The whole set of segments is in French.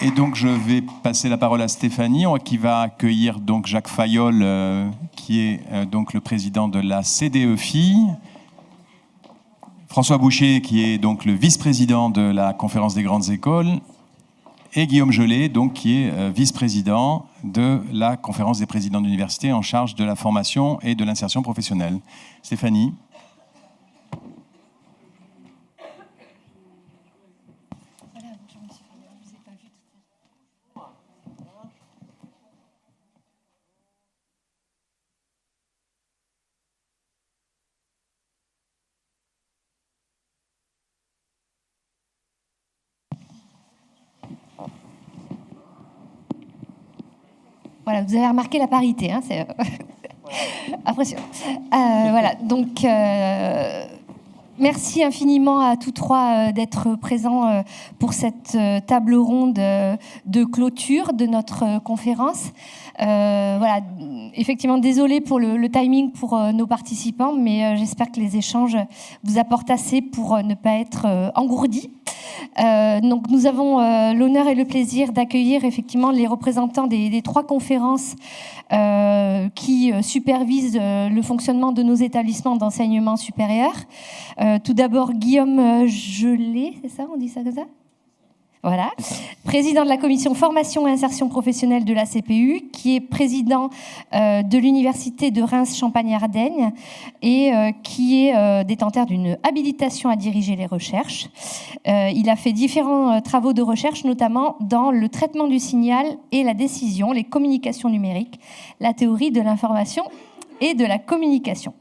Et donc je vais passer la parole à Stéphanie, qui va accueillir donc Jacques Fayolle, qui est donc le président de la CDE-FI, François Boucher, qui est donc le vice-président de la Conférence des grandes écoles, et Guillaume Gelé, donc, qui est vice-président de la Conférence des présidents d'université en charge de la formation et de l'insertion professionnelle. Stéphanie. Voilà, vous avez remarqué la parité, hein, c'est impressionnant. Voilà, donc merci infiniment à tous trois d'être présents pour cette table ronde de clôture de notre conférence. Voilà, effectivement, désolé pour le timing pour nos participants, mais j'espère que les échanges vous apportent assez pour ne pas être engourdis. Donc nous avons l'honneur et le plaisir d'accueillir effectivement les représentants des trois conférences qui supervisent le fonctionnement de nos établissements d'enseignement supérieur. Tout d'abord Guillaume Gelé, c'est ça, on dit ça comme ça ? Voilà, président de la commission formation et insertion professionnelle de la CPU, qui est président de l'université de Reims-Champagne-Ardenne et qui est détenteur d'une habilitation à diriger les recherches. Il a fait différents travaux de recherche, notamment dans le traitement du signal et la décision, les communications numériques, la théorie de l'information et de la communication.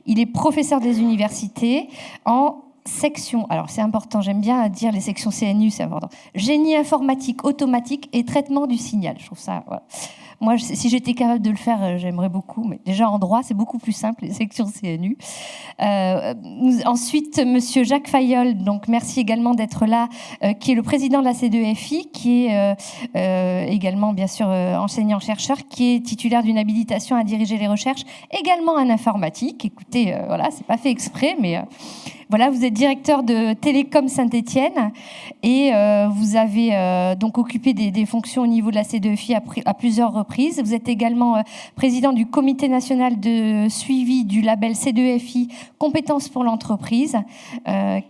Il est professeur des universités en section, alors c'est important, j'aime bien dire les sections CNU, c'est important. Génie informatique, automatique et traitement du signal. Je trouve ça, voilà. Moi, si j'étais capable de le faire, j'aimerais beaucoup, mais déjà en droit, c'est beaucoup plus simple, les sections CNU. Ensuite, monsieur Jacques Fayolle, donc merci également d'être là, qui est le président de la CDE-FI, qui est également, bien sûr, enseignant-chercheur, qui est titulaire d'une habilitation à diriger les recherches, également en informatique. Écoutez, voilà, c'est pas fait exprès, mais... Voilà, vous êtes directeur de Télécom Saint-Étienne et vous avez donc occupé des fonctions au niveau de la CDE-FI à plusieurs reprises. Vous êtes également président du comité national de suivi du label CDE-FI Compétences pour l'entreprise,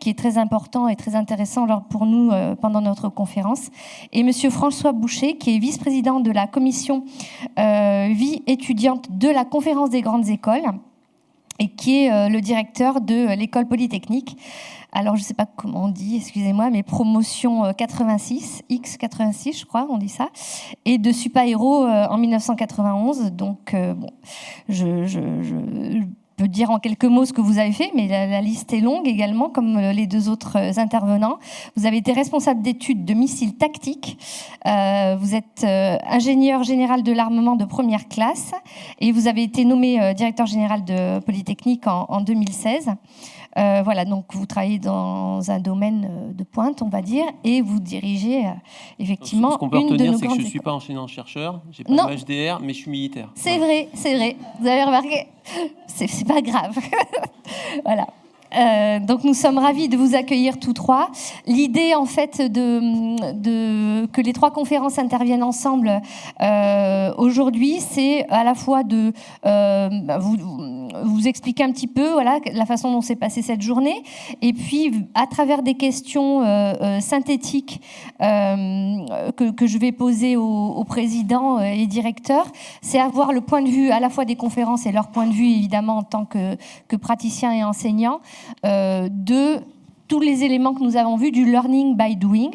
qui est très important et très intéressant pour nous pendant notre conférence. Et monsieur François Boucher, qui est vice-président de la commission vie étudiante de la Conférence des grandes écoles, et qui est le directeur de l'école polytechnique. Alors, je ne sais pas comment on dit, excusez-moi, mais promotion 86, X86, je crois, on dit ça, et de Supaéro en 1991. Donc, bon, je peux dire en quelques mots ce que vous avez fait, mais la liste est longue également, comme les deux autres intervenants. Vous avez été responsable d'études de missiles tactiques. Vous êtes ingénieur général de l'armement de première classe et vous avez été nommé directeur général de Polytechnique en 2016. Voilà, donc vous travaillez dans un domaine de pointe, on va dire, et vous dirigez effectivement ce qu'on peut une de retenir, nos c'est que grandes je ne suis écoles. pas enseignant-chercheur, j'ai pas de HDR, mais je suis militaire. C'est vrai, c'est vrai. Vous avez remarqué ? C'est pas grave. Voilà. Donc nous sommes ravis de vous accueillir tous trois. L'idée en fait que les trois conférences interviennent ensemble aujourd'hui, c'est à la fois de vous expliquer un petit peu voilà, la façon dont s'est passée cette journée et puis à travers des questions synthétiques que je vais poser aux présidents et directeurs, c'est avoir le point de vue à la fois des conférences et leur point de vue évidemment en tant que praticiens et enseignants de tous les éléments que nous avons vus du learning by doing.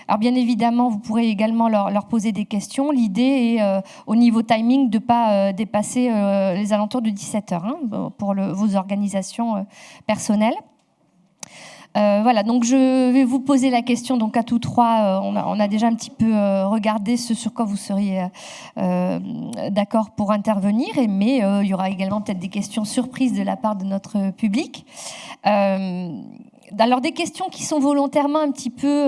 Alors bien évidemment, vous pourrez également leur poser des questions. L'idée est, au niveau timing, de ne pas dépasser les alentours de 17h hein, pour vos organisations personnelles. Voilà, donc je vais vous poser la question donc à tous trois. On a déjà un petit peu regardé ce sur quoi vous seriez d'accord pour intervenir, mais il y aura également peut-être des questions surprises de la part de notre public. Alors des questions qui sont volontairement un petit peu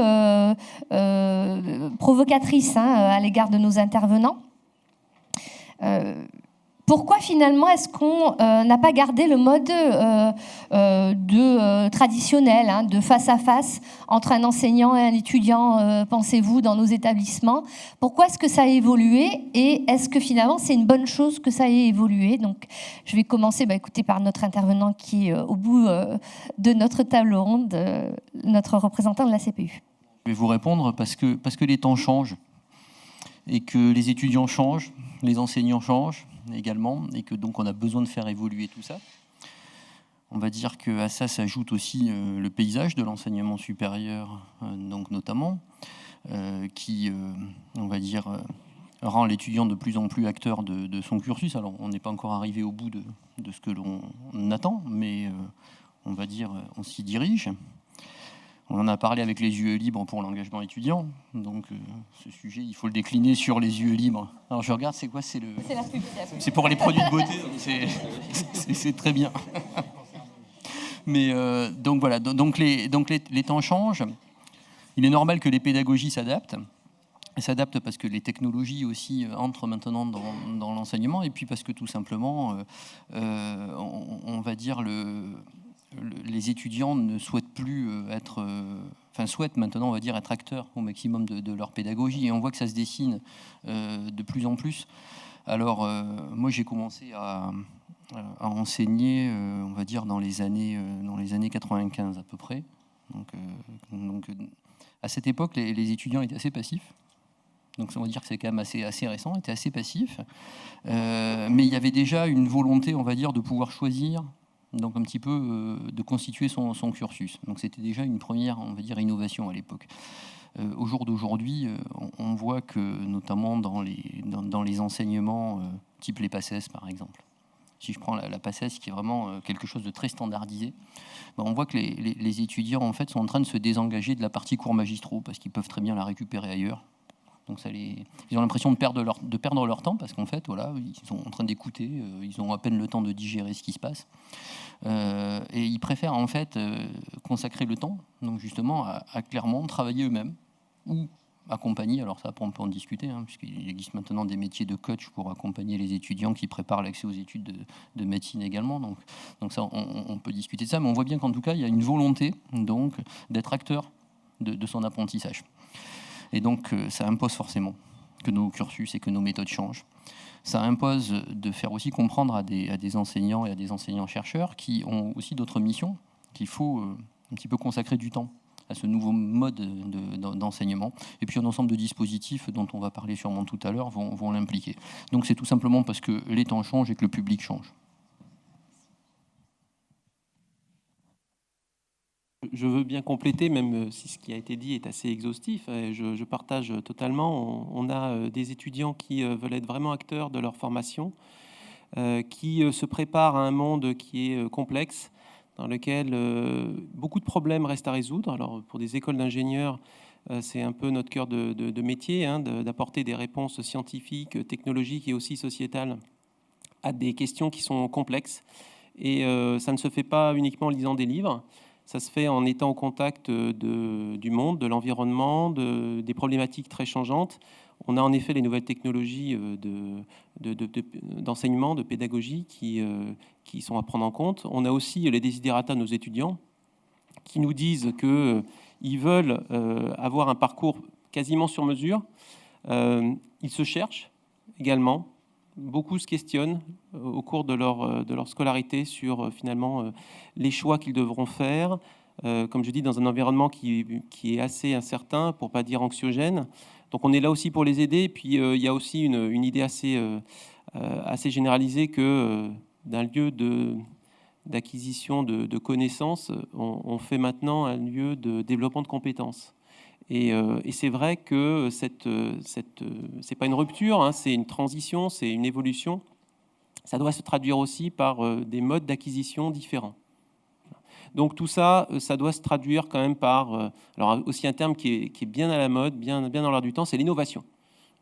provocatrices hein, à l'égard de nos intervenants. Pourquoi finalement est-ce qu'on n'a pas gardé le mode traditionnel, hein, de face à face entre un enseignant et un étudiant, pensez-vous, dans nos établissements? Pourquoi est-ce que ça a évolué et est-ce que finalement c'est une bonne chose que ça ait évolué? Donc je vais commencer écoutez, par notre intervenant qui est au bout de notre table ronde, notre représentant de la CPU. Je vais vous répondre parce que les temps changent et que les étudiants changent, les enseignants changent également, et que donc on a besoin de faire évoluer tout ça. On va dire qu'à ça s'ajoute aussi le paysage de l'enseignement supérieur, donc notamment, qui, on va dire, rend l'étudiant de plus en plus acteur de son cursus. Alors, on n'est pas encore arrivé au bout de ce que l'on attend, mais on va dire, on s'y dirige. On en a parlé avec les UE libres pour l'engagement étudiant. Donc, ce sujet, il faut le décliner sur les UE libres. Alors, je regarde, c'est quoi? C'est la pub. C'est pour les produits de beauté. C'est très bien. Mais donc, voilà. Donc, les temps changent. Il est normal que les pédagogies s'adaptent. Elles s'adaptent parce que les technologies aussi entrent maintenant dans l'enseignement. Et puis parce que, tout simplement, on va dire les étudiants ne souhaitent plus souhaitent maintenant, on va dire, être acteurs au maximum de leur pédagogie. Et on voit que ça se dessine de plus en plus. Alors, moi, j'ai commencé à enseigner, on va dire, dans les années 95 à peu près. Donc à cette époque, les étudiants étaient assez passifs. Donc, on va dire que c'est quand même assez récent, étaient assez passifs. Mais il y avait déjà une volonté, on va dire, de pouvoir choisir, donc un petit peu de constituer son cursus. Donc c'était déjà une première, on va dire, innovation à l'époque. Au jour d'aujourd'hui, on voit que, notamment dans les enseignements type les PACES par exemple, si je prends la PACES qui est vraiment quelque chose de très standardisé, on voit que les étudiants en fait sont en train de se désengager de la partie cours magistraux parce qu'ils peuvent très bien la récupérer ailleurs. Donc ils ont l'impression de perdre leur temps parce qu'en fait, voilà, ils sont en train d'écouter, ils ont à peine le temps de digérer ce qui se passe. Et ils préfèrent en fait consacrer le temps, donc justement, à clairement travailler eux-mêmes ou accompagner. Alors ça, on peut en discuter, hein, puisqu'il existe maintenant des métiers de coach pour accompagner les étudiants qui préparent l'accès aux études de médecine également. Donc ça, on peut discuter de ça, mais on voit bien qu'en tout cas, il y a une volonté donc d'être acteur de son apprentissage. Et donc, ça impose forcément que nos cursus et que nos méthodes changent. Ça impose de faire aussi comprendre à des enseignants et à des enseignants-chercheurs qui ont aussi d'autres missions, qu'il faut un petit peu consacrer du temps à ce nouveau mode d'enseignement. Et puis, un ensemble de dispositifs dont on va parler sûrement tout à l'heure vont l'impliquer. Donc, c'est tout simplement parce que les temps changent et que le public change. Je veux bien compléter, même si ce qui a été dit est assez exhaustif. Et je partage totalement. On a des étudiants qui veulent être vraiment acteurs de leur formation, qui se préparent à un monde qui est complexe, dans lequel beaucoup de problèmes restent à résoudre. Alors, pour des écoles d'ingénieurs, c'est un peu notre cœur de métier, hein, d'apporter des réponses scientifiques, technologiques et aussi sociétales à des questions qui sont complexes. Et ça ne se fait pas uniquement en lisant des livres. Ça se fait en étant au contact du monde, de l'environnement, des problématiques très changeantes. On a en effet les nouvelles technologies d'enseignement, de pédagogie qui sont à prendre en compte. On a aussi les desiderata de nos étudiants qui nous disent qu'ils veulent avoir un parcours quasiment sur mesure. Ils se cherchent également. Beaucoup se questionnent au cours de leur scolarité sur finalement les choix qu'ils devront faire. Comme je dis, dans un environnement qui est assez incertain, pour pas dire anxiogène. Donc on est là aussi pour les aider. Et puis il y a aussi une idée assez généralisée que d'un lieu d'acquisition de connaissances, on fait maintenant un lieu de développement de compétences. Et c'est vrai que c'est pas une rupture, hein, c'est une transition, c'est une évolution. Ça doit se traduire aussi par des modes d'acquisition différents. Donc tout ça, ça doit se traduire quand même par... alors aussi un terme qui est bien à la mode, bien dans l'air du temps, c'est l'innovation.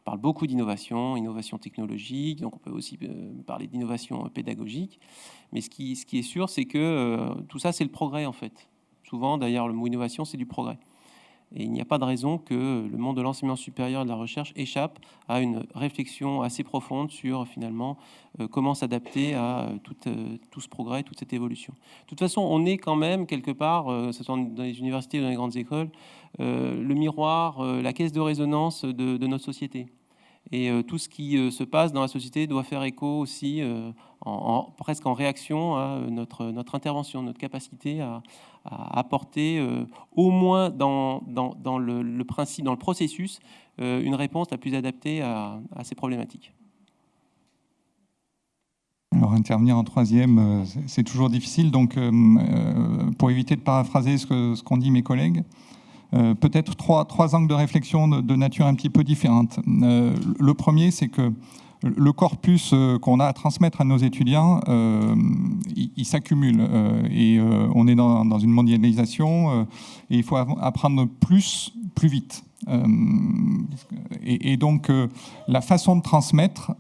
On parle beaucoup d'innovation, innovation technologique, donc on peut aussi parler d'innovation pédagogique. Mais ce qui est sûr, c'est que tout ça, c'est le progrès en fait. Souvent, d'ailleurs, le mot innovation, c'est du progrès. Et il n'y a pas de raison que le monde de l'enseignement supérieur et de la recherche échappe à une réflexion assez profonde sur finalement comment s'adapter à tout ce progrès, toute cette évolution. De toute façon, on est quand même quelque part, que ce soit dans les universités ou dans les grandes écoles, le miroir, la caisse de résonance de notre société. Et tout ce qui se passe dans la société doit faire écho aussi, presque en réaction à notre intervention, notre capacité à apporter, au moins dans le principe, dans le processus, une réponse la plus adaptée à ces problématiques. Alors intervenir en troisième, c'est toujours difficile. Donc pour éviter de paraphraser ce qu'ont dit mes collègues, peut-être trois angles de réflexion de nature un petit peu différente. Le premier, c'est que le corpus qu'on a à transmettre à nos étudiants, il s'accumule. Et on est dans une mondialisation et il faut apprendre plus vite. Et donc, la façon de transmettre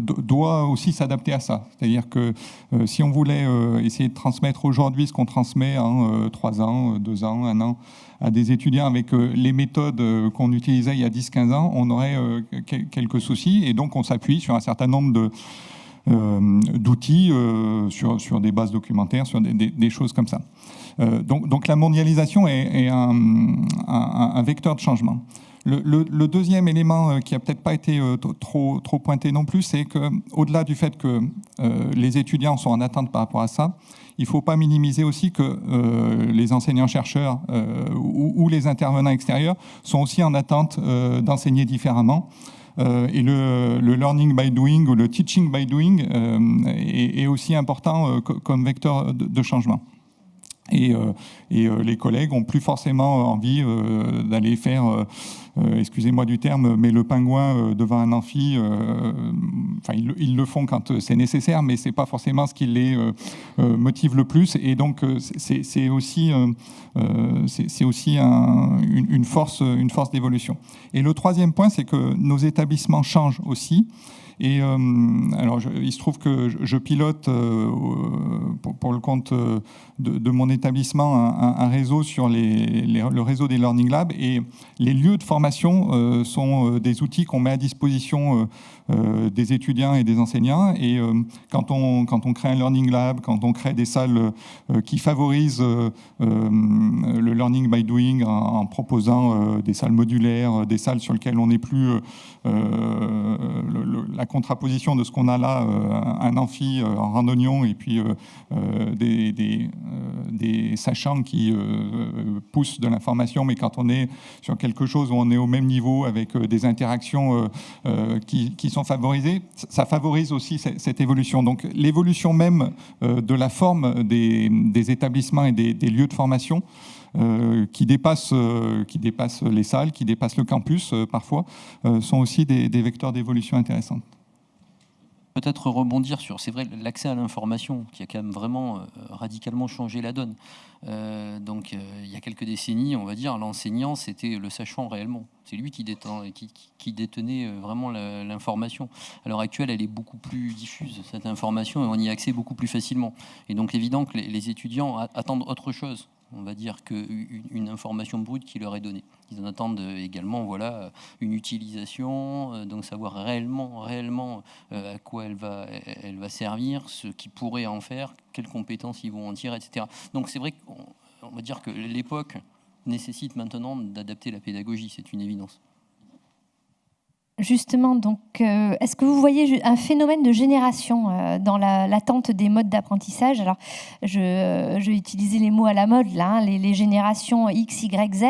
doit aussi s'adapter à ça. C'est-à-dire que si on voulait essayer de transmettre aujourd'hui ce qu'on transmet en 3 ans, 2 ans, 1 an, à des étudiants avec les méthodes qu'on utilisait il y a 10-15 ans, on aurait quelques soucis. Et donc, on s'appuie sur un certain nombre d'outils, sur des bases documentaires, sur des choses comme ça. Donc la mondialisation est un vecteur de changement. Le deuxième élément qui n'a peut-être pas été trop pointé non plus, c'est qu'au-delà du fait que les étudiants sont en attente par rapport à ça, il ne faut pas minimiser aussi que les enseignants-chercheurs ou les intervenants extérieurs sont aussi en attente d'enseigner différemment. Et le learning by doing ou le teaching by doing est aussi important comme vecteur de changement. Et les collègues n'ont plus forcément envie d'aller faire, excusez-moi du terme, mais le pingouin devant un amphi. Enfin, ils le font quand c'est nécessaire, mais ce n'est pas forcément ce qui les motive le plus. Et donc, c'est aussi une force d'évolution. Et le troisième point, c'est que nos établissements changent aussi. Et alors, il se trouve que je pilote pour le compte de mon établissement un réseau sur le réseau des Learning Labs. Et les lieux de formation sont des outils qu'on met à disposition des étudiants et des enseignants. Et quand on crée un Learning Lab, quand on crée des salles qui favorisent le learning by doing en proposant des salles modulaires, des salles sur lesquelles on n'est plus la contraposition de ce qu'on a là, un amphi en randonnion et puis des sachants qui poussent de l'information, mais quand on est sur quelque chose où on est au même niveau avec des interactions qui sont favorisées, ça favorise aussi cette évolution. Donc l'évolution même de la forme des établissements et des lieux de formation qui dépassent les salles, qui dépassent le campus parfois, sont aussi des vecteurs d'évolution intéressants. Peut-être rebondir sur, c'est vrai, l'accès à l'information qui a quand même vraiment radicalement changé la donne. Donc il y a quelques décennies, on va dire, l'enseignant, c'était le sachant réellement. C'est lui qui détenait vraiment l'information. À l'heure actuelle, elle est beaucoup plus diffuse, cette information, et on y a accès beaucoup plus facilement. Et donc évident que les étudiants attendent autre chose, on va dire, qu'une information brute qui leur est donnée. Ils en attendent également, voilà, une utilisation, donc savoir réellement à quoi elle va servir, ce qu'ils pourraient en faire, quelles compétences ils vont en tirer, etc. Donc c'est vrai qu'on va dire que l'époque nécessite maintenant d'adapter la pédagogie, c'est une évidence. Justement, donc, est-ce que vous voyez un phénomène de génération dans l'attente des modes d'apprentissage? Alors, je vais utiliser les mots à la mode, là, hein, les générations X, Y, Z.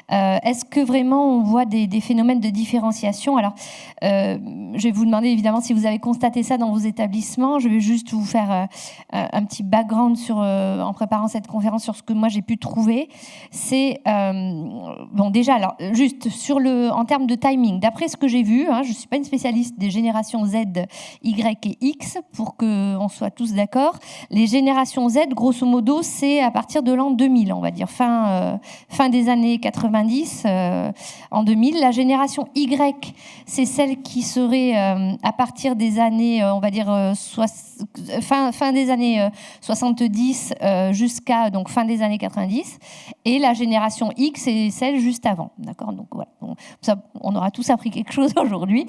Est-ce que vraiment on voit des phénomènes de différenciation? Alors, je vais vous demander évidemment si vous avez constaté ça dans vos établissements. Je vais juste vous faire un petit background en préparant cette conférence sur ce que moi j'ai pu trouver. C'est, bon, déjà, alors, juste en termes de timing, d'après ce que j'ai vu, je ne suis pas une spécialiste des générations Z, Y et X, pour qu'on soit tous d'accord. Les générations Z, grosso modo, c'est à partir de l'an 2000, on va dire, fin des années 90, en 2000. La génération Y, c'est celle qui serait à partir des années, on va dire, fin des années 70 jusqu'à donc, fin des années 90. Et la génération X, c'est celle juste avant. D'accord ? Donc voilà, ça, on aura tous appris quelque chose aujourd'hui.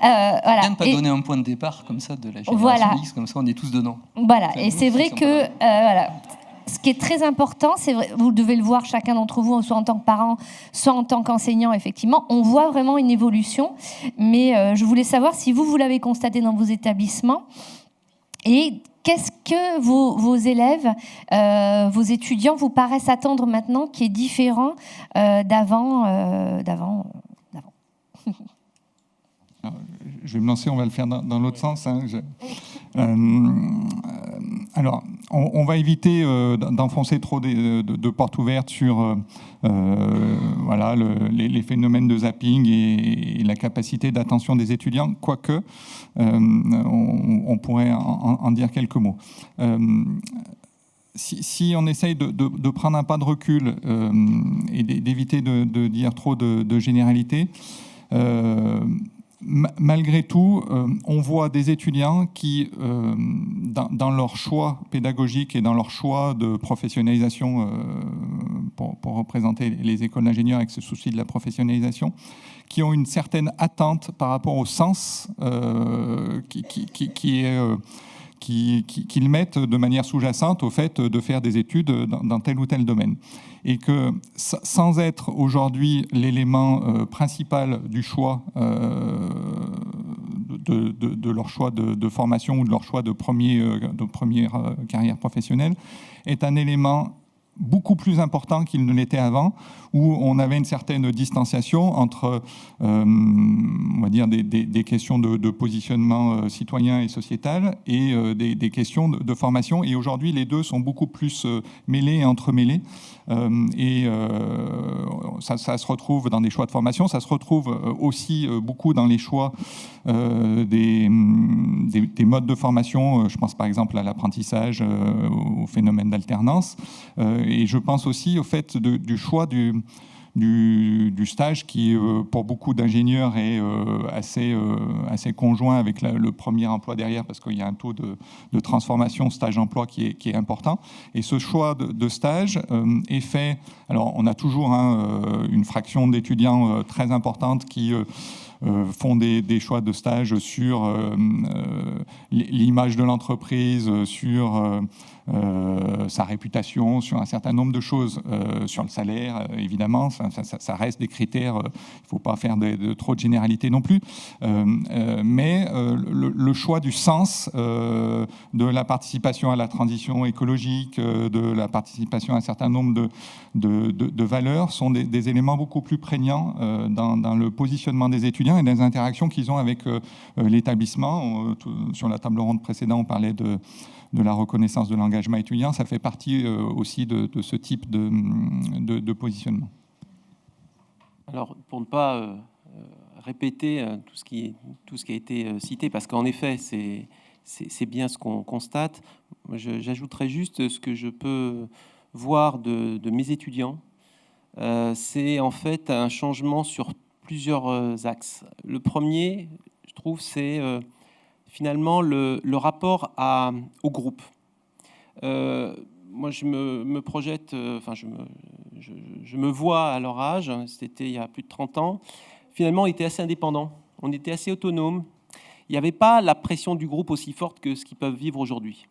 Voilà. Bien de pas donner un point de départ comme ça de la génération voilà. X, comme ça on est tous dedans. Voilà, et c'est vrai que voilà. Ce qui est très important, c'est vrai, vous devez le voir chacun d'entre vous, soit en tant que parent, soit en tant qu'enseignant, effectivement, on voit vraiment une évolution. Mais je voulais savoir si vous l'avez constaté dans vos établissements et qu'est-ce que vos élèves, vos étudiants vous paraissent attendre maintenant qui est différent d'avant. Je vais me lancer, on va le faire dans l'autre sens. Alors, on va éviter d'enfoncer trop de portes ouvertes sur voilà, les phénomènes de zapping et la capacité d'attention des étudiants, quoique on pourrait en dire quelques mots. Si on essaye de prendre un pas de recul et d'éviter de dire trop de généralités, malgré tout, on voit des étudiants qui, dans leur choix pédagogique et dans leur choix de professionnalisation, pour représenter les écoles d'ingénieurs avec ce souci de la professionnalisation, qui ont une certaine attente par rapport au sens qu'ils mettent de manière sous-jacente au fait de faire des études dans tel ou tel domaine. Et que sans être aujourd'hui l'élément principal du choix, de leur choix de formation ou de leur choix de première carrière professionnelle, est un élément beaucoup plus important qu'il ne l'était avant, où on avait une certaine distanciation entre, on va dire, des questions de positionnement citoyen et sociétal et des questions de formation. Et aujourd'hui, les deux sont beaucoup plus mêlés et entremêlés. Ça se retrouve dans des choix de formation, ça se retrouve aussi beaucoup dans les choix des modes de formation. Je pense par exemple à l'apprentissage, au phénomène d'alternance. Et je pense aussi au fait du choix du stage qui, pour beaucoup d'ingénieurs, est assez conjoint avec le premier emploi derrière, parce qu'il y a un taux de transformation stage-emploi qui est important. Et ce choix de stage est fait... Alors, on a toujours une fraction d'étudiants très importante qui... font des choix de stage sur l'image de l'entreprise, sur sa réputation, sur un certain nombre de choses, sur le salaire, évidemment, ça reste des critères, il ne faut pas faire trop de généralité non plus, mais le choix du sens, de la participation à la transition écologique, de la participation à un certain nombre de valeurs sont des éléments beaucoup plus prégnants dans le positionnement des étudiants et des interactions qu'ils ont avec l'établissement. Sur la table ronde précédente, on parlait de la reconnaissance de l'engagement étudiant. Ça fait partie aussi de ce type de positionnement. Alors, pour ne pas répéter tout ce qui a été cité, parce qu'en effet, c'est bien ce qu'on constate, j'ajouterais juste ce que je peux voir de mes étudiants. C'est en fait un changement sur plusieurs axes. Le premier, je trouve, c'est finalement le rapport au groupe. Moi, je me projette, je me vois à leur âge, c'était il y a plus de 30 ans, finalement, on était assez indépendants, on était assez autonomes. Il n'y avait pas la pression du groupe aussi forte que ce qu'ils peuvent vivre aujourd'hui.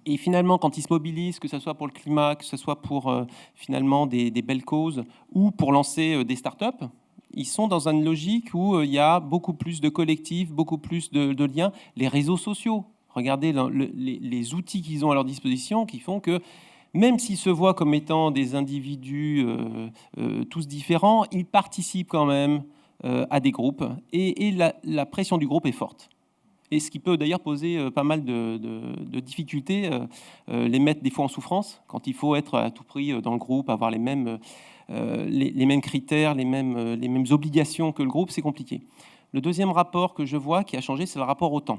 Et finalement, quand ils se mobilisent, que ce soit pour le climat, que ce soit pour finalement des belles causes ou pour lancer des startups, ils sont dans une logique où il y a beaucoup plus de collectifs, beaucoup plus de liens. Les réseaux sociaux, regardez les outils qu'ils ont à leur disposition qui font que même s'ils se voient comme étant des individus tous différents, ils participent quand même à des groupes et la pression du groupe est forte. Et ce qui peut d'ailleurs poser pas mal de difficultés, les mettre des fois en souffrance, quand il faut être à tout prix dans le groupe, avoir les mêmes critères, les mêmes obligations que le groupe, c'est compliqué. Le deuxième rapport que je vois qui a changé, c'est le rapport au temps.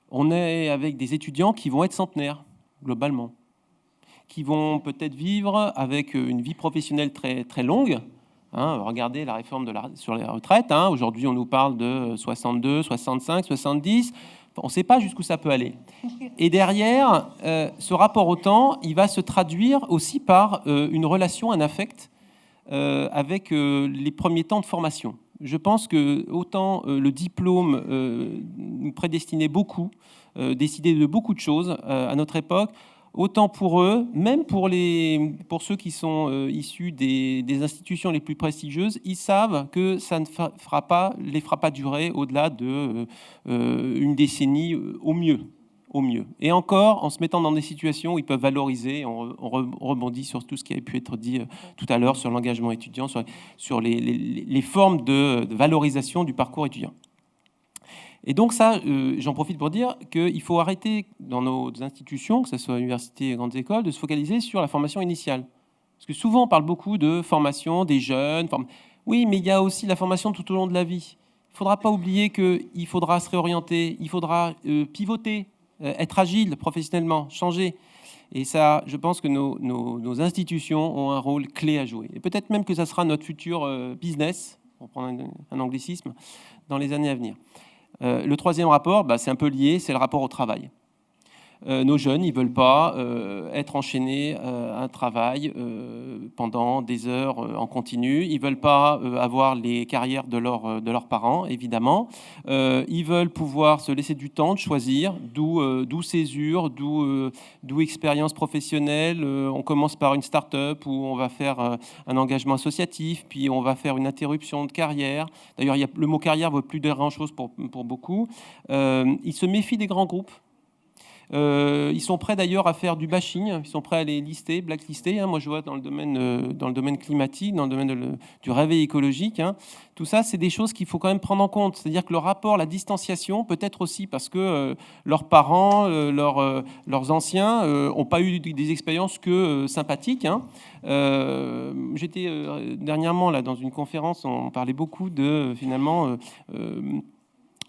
On est avec des étudiants qui vont être centenaires, globalement, qui vont peut-être vivre avec une vie professionnelle très, très longue. Regardez la réforme sur les retraites. Aujourd'hui, on nous parle de 62, 65, 70. On ne sait pas jusqu'où ça peut aller. Et derrière, ce rapport au temps, il va se traduire aussi par une relation, un affect avec les premiers temps de formation. Je pense que autant le diplôme nous prédestinait beaucoup, décidait de beaucoup de choses à notre époque, autant pour eux, même pour ceux qui sont issus des institutions les plus prestigieuses, ils savent que ça ne les fera pas durer au-delà d'une décennie au mieux. Et encore, en se mettant dans des situations où ils peuvent valoriser, on rebondit sur tout ce qui a pu être dit tout à l'heure sur l'engagement étudiant, sur les formes de valorisation du parcours étudiant. Et donc ça, j'en profite pour dire qu'il faut arrêter dans nos institutions, que ce soit universités et grandes écoles, de se focaliser sur la formation initiale. Parce que souvent, on parle beaucoup de formation des jeunes. Oui, mais il y a aussi la formation tout au long de la vie. Il ne faudra pas oublier qu'il faudra se réorienter, il faudra pivoter, être agile professionnellement, changer. Et ça, je pense que nos institutions ont un rôle clé à jouer. Et peut-être même que ça sera notre futur business, pour prendre un anglicisme, dans les années à venir. Le troisième rapport, c'est un peu lié, c'est le rapport au travail. Nos jeunes, ils ne veulent pas être enchaînés à un travail pendant des heures en continu. Ils ne veulent pas avoir les carrières de leurs parents, évidemment. Ils veulent pouvoir se laisser du temps de choisir, d'où césure, d'où expérience professionnelle. On commence par une start-up où on va faire un engagement associatif, puis on va faire une interruption de carrière. D'ailleurs, le mot carrière ne veut plus dire grand-chose pour beaucoup. Ils se méfient des grands groupes. Ils sont prêts d'ailleurs à faire du bashing, ils sont prêts à les lister, blacklister. Moi, je vois dans le domaine climatique, dans le domaine du réveil écologique. Tout ça, c'est des choses qu'il faut quand même prendre en compte. C'est-à-dire que le rapport, la distanciation, peut-être aussi parce que leurs parents, leurs anciens n'ont pas eu des expériences que sympathiques. J'étais dernièrement là, dans une conférence, on parlait beaucoup de, finalement...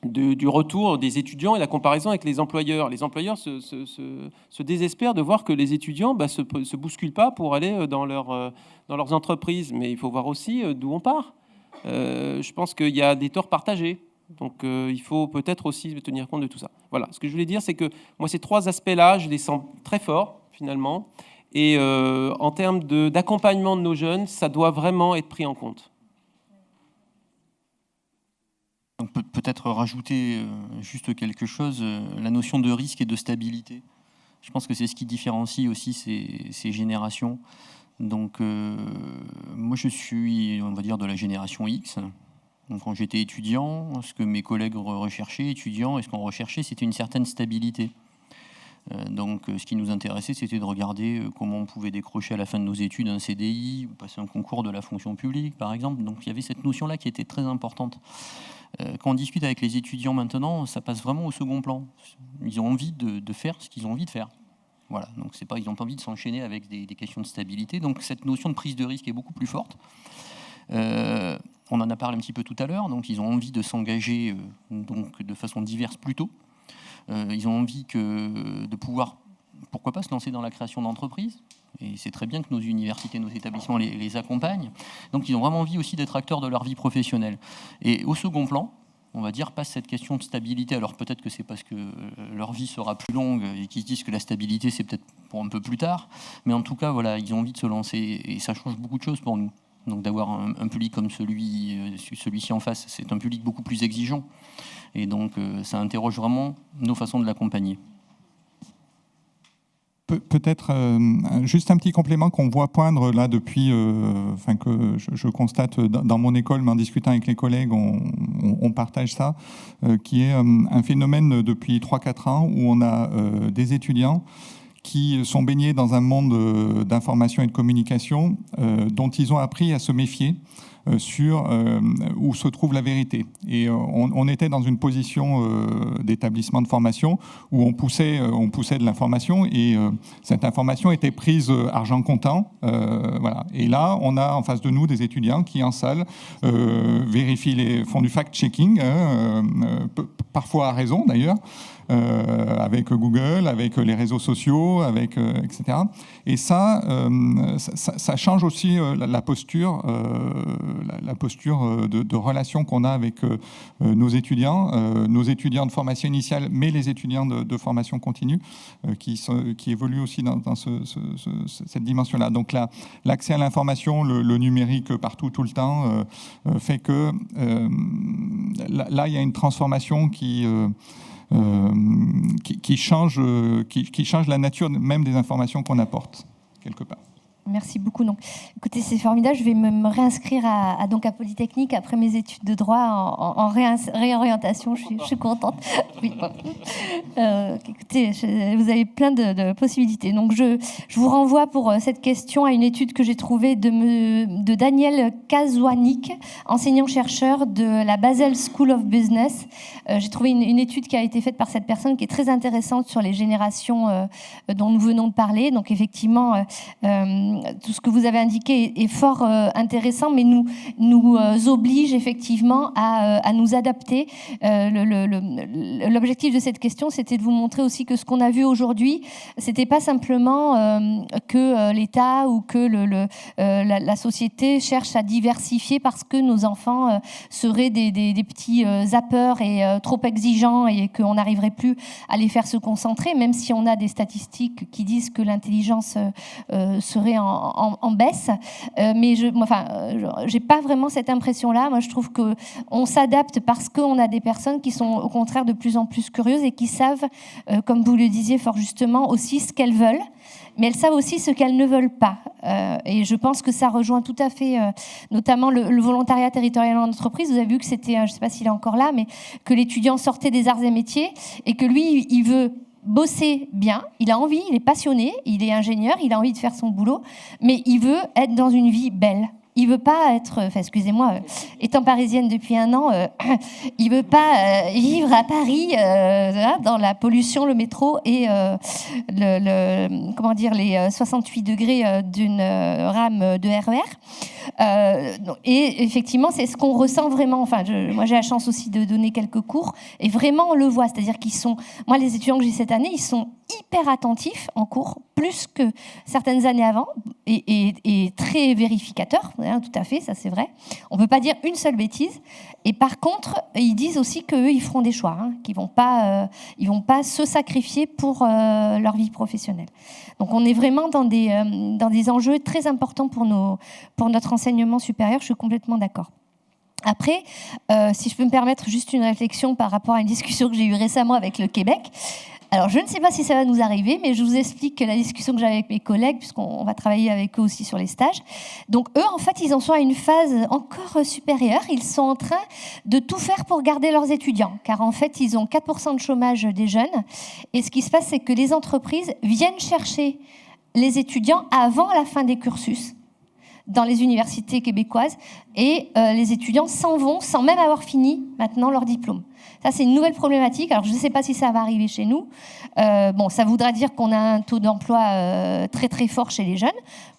du retour des étudiants et la comparaison avec les employeurs. Les employeurs se désespèrent de voir que les étudiants se bousculent pas pour aller dans leurs entreprises. Mais il faut voir aussi d'où on part. Je pense qu'il y a des torts partagés. Donc il faut peut-être aussi tenir compte de tout ça. Voilà, ce que je voulais dire, c'est que moi, ces trois aspects-là, je les sens très forts, finalement. Et en termes d'accompagnement de nos jeunes, ça doit vraiment être pris en compte. Donc peut-être rajouter juste quelque chose, la notion de risque et de stabilité. Je pense que c'est ce qui différencie aussi ces générations. Donc moi je suis, on va dire, de la génération X. Donc quand j'étais étudiant, ce que mes collègues recherchaient, étudiants, et ce qu'on recherchait, c'était une certaine stabilité. Donc ce qui nous intéressait, c'était de regarder comment on pouvait décrocher à la fin de nos études un CDI ou passer un concours de la fonction publique, par exemple. Donc il y avait cette notion-là qui était très importante. Quand on discute avec les étudiants maintenant, ça passe vraiment au second plan. Ils ont envie de faire ce qu'ils ont envie de faire. Voilà. Donc c'est pas, ils n'ont pas envie de s'enchaîner avec des questions de stabilité. Donc cette notion de prise de risque est beaucoup plus forte. On en a parlé un petit peu tout à l'heure. Donc ils ont envie de s'engager donc de façon diverse plus tôt. Ils ont envie de pouvoir, pourquoi pas, se lancer dans la création d'entreprises. Et c'est très bien que nos universités, nos établissements les accompagnent. Donc ils ont vraiment envie aussi d'être acteurs de leur vie professionnelle. Et au second plan, on va dire, passe cette question de stabilité. Alors peut-être que c'est parce que leur vie sera plus longue et qu'ils se disent que la stabilité, c'est peut-être pour un peu plus tard. Mais en tout cas, voilà, ils ont envie de se lancer. Et ça change beaucoup de choses pour nous. Donc d'avoir un public comme celui-ci en face, c'est un public beaucoup plus exigeant. Et donc ça interroge vraiment nos façons de l'accompagner. Peut-être juste un petit complément qu'on voit poindre là depuis, que je constate dans mon école, mais en discutant avec les collègues, on partage ça, qui est un phénomène depuis 3-4 ans où on a des étudiants qui sont baignés dans un monde d'information et de communication dont ils ont appris à se méfier sur où se trouve la vérité. Et on était dans une position d'établissement de formation où on poussait de l'information, et cette information était prise argent comptant. Voilà. Et là, on a en face de nous des étudiants qui, en salle, font du fact-checking, parfois à raison d'ailleurs, avec Google, avec les réseaux sociaux, etc. Et ça change aussi la posture de relation qu'on a avec nos étudiants de formation initiale, mais les étudiants de formation continue, qui évoluent aussi dans cette dimension-là. Donc l'accès à l'information, le numérique partout, tout le temps, fait que là, il y a une transformation qui change la nature même des informations qu'on apporte, quelque part. Merci beaucoup. Donc, écoutez, c'est formidable. Je vais me réinscrire à Polytechnique après mes études de droit en réorientation. Je suis contente. Oui. Écoutez, vous avez plein de possibilités. Donc, je vous renvoie pour cette question à une étude que j'ai trouvée de Daniel Kazwanik, enseignant-chercheur de la Basel School of Business. J'ai trouvé une étude qui a été faite par cette personne qui est très intéressante sur les générations dont nous venons de parler. Donc, effectivement, tout ce que vous avez indiqué est fort intéressant, mais nous oblige effectivement à nous adapter. L'objectif de cette question, c'était de vous montrer aussi que ce qu'on a vu aujourd'hui, c'était pas simplement que l'État ou que la société cherche à diversifier parce que nos enfants seraient des petits zappeurs et trop exigeants et qu'on n'arriverait plus à les faire se concentrer, même si on a des statistiques qui disent que l'intelligence serait en baisse, mais j'ai pas vraiment cette impression-là. Moi, je trouve qu'on s'adapte parce qu'on a des personnes qui sont au contraire de plus en plus curieuses et qui savent, comme vous le disiez fort justement, aussi ce qu'elles veulent, mais elles savent aussi ce qu'elles ne veulent pas. Et je pense que ça rejoint tout à fait, notamment le volontariat territorial en entreprise. Vous avez vu que c'était, je ne sais pas s'il est encore là, mais que l'étudiant sortait des arts et métiers et que lui, il veut bosser bien, il a envie, il est passionné, il est ingénieur, il a envie de faire son boulot, mais il veut être dans une vie belle. Il veut pas être, excusez-moi, étant parisienne depuis 1 an, il veut pas vivre à Paris dans la pollution, le métro et les 68 degrés d'une rame de RER. Et effectivement, c'est ce qu'on ressent vraiment. Enfin, moi, j'ai la chance aussi de donner quelques cours et vraiment on le voit. C'est-à-dire moi, les étudiants que j'ai cette année, ils sont hyper attentifs en cours, plus que certaines années avant, et très vérificateurs. Tout à fait, ça c'est vrai. On ne peut pas dire une seule bêtise. Et par contre, ils disent aussi qu'eux, ils feront des choix, qu'ils vont pas se sacrifier pour leur vie professionnelle. Donc on est vraiment dans des enjeux très importants pour notre enseignement supérieur. Je suis complètement d'accord. Après, si je peux me permettre juste une réflexion par rapport à une discussion que j'ai eue récemment avec le Québec. Alors, je ne sais pas si ça va nous arriver, mais je vous explique la discussion que j'avais avec mes collègues, puisqu'on va travailler avec eux aussi sur les stages. Donc, eux, en fait, ils en sont à une phase encore supérieure. Ils sont en train de tout faire pour garder leurs étudiants, car en fait, ils ont 4% de chômage des jeunes. Et ce qui se passe, c'est que les entreprises viennent chercher les étudiants avant la fin des cursus dans les universités québécoises, et les étudiants s'en vont sans même avoir fini maintenant leur diplôme. Ça, c'est une nouvelle problématique. Alors, je ne sais pas si ça va arriver chez nous. Ça voudra dire qu'on a un taux d'emploi très, très fort chez les jeunes.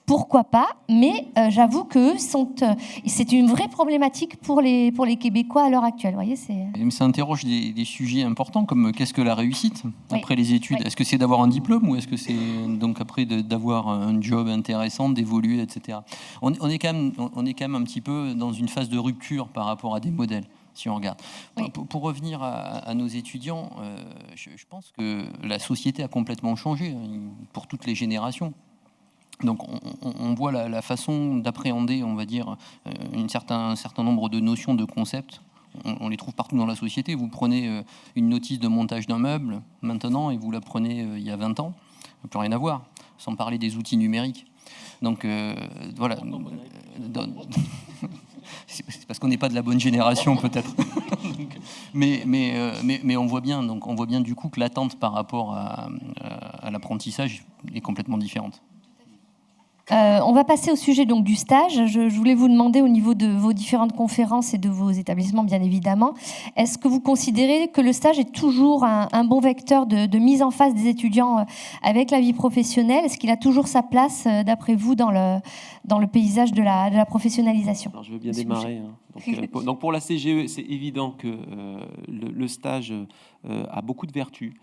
Pourquoi pas? Mais j'avoue que c'est une vraie problématique pour les Québécois à l'heure actuelle. Vous voyez, ça interroge des sujets importants, comme qu'est-ce que la réussite après les études? Oui. Est-ce que c'est d'avoir un diplôme ou est-ce que c'est donc après d'avoir un job intéressant, d'évoluer, etc. On est quand même un petit peu dans une phase de rupture par rapport à des modèles. Si on regarde. Oui. Pour revenir à nos étudiants, je pense que la société a complètement changé pour toutes les générations. Donc on voit la façon d'appréhender, on va dire, un certain nombre de notions, de concepts. On les trouve partout dans la société. Vous prenez une notice de montage d'un meuble maintenant et vous la prenez il y a 20 ans. Ça n'a plus rien à voir, sans parler des outils numériques. Donc voilà. C'est parce qu'on n'est pas de la bonne génération peut-être. mais on voit bien du coup que l'attente par rapport à l'apprentissage est complètement différente. On va passer au sujet donc du stage. Je voulais vous demander au niveau de vos différentes conférences et de vos établissements, bien évidemment, est-ce que vous considérez que le stage est toujours un bon vecteur de mise en face des étudiants avec la vie professionnelle? Est-ce qu'il a toujours sa place, d'après vous, dans le paysage de la professionnalisation? Alors, je veux bien démarrer. Hein. Donc pour la CGE, c'est évident que le stage a beaucoup de vertus.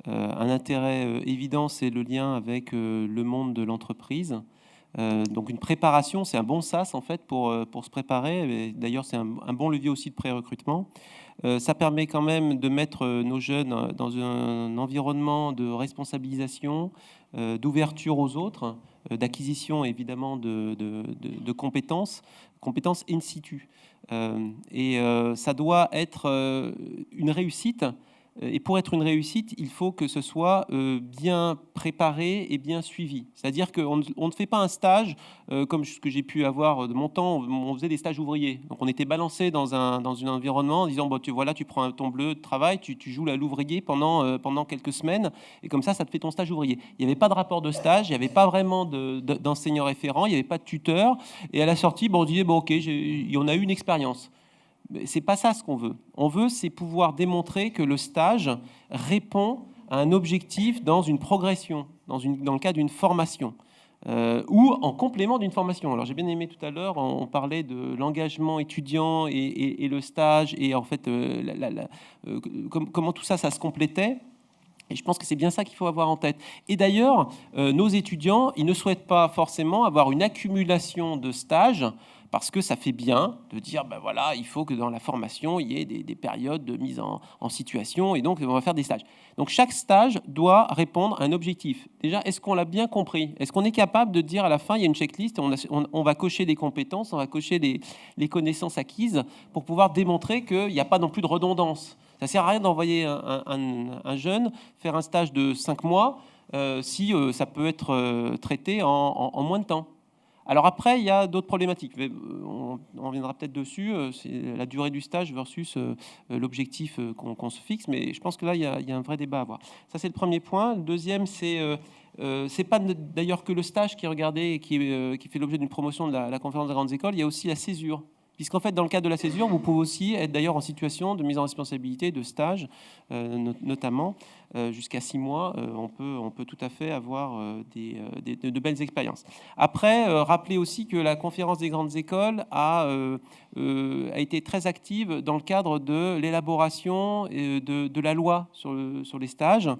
Un intérêt évident, c'est le lien avec le monde de l'entreprise. Donc une préparation, c'est un bon sas en fait pour se préparer. D'ailleurs, c'est un bon levier aussi de pré-recrutement. Ça permet quand même de mettre nos jeunes dans un environnement de responsabilisation, d'ouverture aux autres, d'acquisition évidemment de compétences in situ. Et ça doit être une réussite. Et pour être une réussite, il faut que ce soit bien préparé et bien suivi. C'est-à-dire qu'on ne fait pas un stage comme ce que j'ai pu avoir de mon temps. On faisait des stages ouvriers. Donc on était balancé dans un environnement en disant bon, tu prends ton bleu de travail, tu joues à l'ouvrier pendant quelques semaines, et comme ça te fait ton stage ouvrier. Il n'y avait pas de rapport de stage, il n'y avait pas vraiment d'enseignant référent, il n'y avait pas de tuteur. Et à la sortie, on disait bon, ok, on a eu une expérience. C'est pas ça ce qu'on veut. On veut, c'est pouvoir démontrer que le stage répond à un objectif dans une progression, dans le cadre d'une formation, ou en complément d'une formation. Alors j'ai bien aimé tout à l'heure, on parlait de l'engagement étudiant et le stage, et en fait comment tout ça se complétait. Et je pense que c'est bien ça qu'il faut avoir en tête. Et d'ailleurs, nos étudiants, ils ne souhaitent pas forcément avoir une accumulation de stages, parce que ça fait bien de dire, ben voilà, il faut que dans la formation, il y ait des périodes de mise en situation, et donc on va faire des stages. Donc chaque stage doit répondre à un objectif. Déjà, est-ce qu'on l'a bien compris? Est-ce qu'on est capable de dire à la fin, il y a une checklist, on va cocher des compétences, on va cocher les connaissances acquises pour pouvoir démontrer qu'il n'y a pas non plus de redondance. Ça ne sert à rien d'envoyer un jeune faire un stage de 5 mois si ça peut être traité en moins de temps. Alors après, il y a d'autres problématiques. On reviendra peut-être dessus. C'est la durée du stage versus l'objectif qu'on se fixe. Mais je pense que là, il y a un vrai débat à avoir. Ça, c'est le premier point. Le deuxième, c'est pas d'ailleurs que le stage qui est regardé et qui fait l'objet d'une promotion de la conférence des grandes écoles. Il y a aussi la césure. Puisqu'en fait, dans le cadre de la césure, vous pouvez aussi être d'ailleurs en situation de mise en responsabilité, de stage, notamment jusqu'à 6 mois. On peut tout à fait avoir de belles expériences. Après, rappelez aussi que la conférence des grandes écoles a été très active dans le cadre de l'élaboration de la loi sur les stages,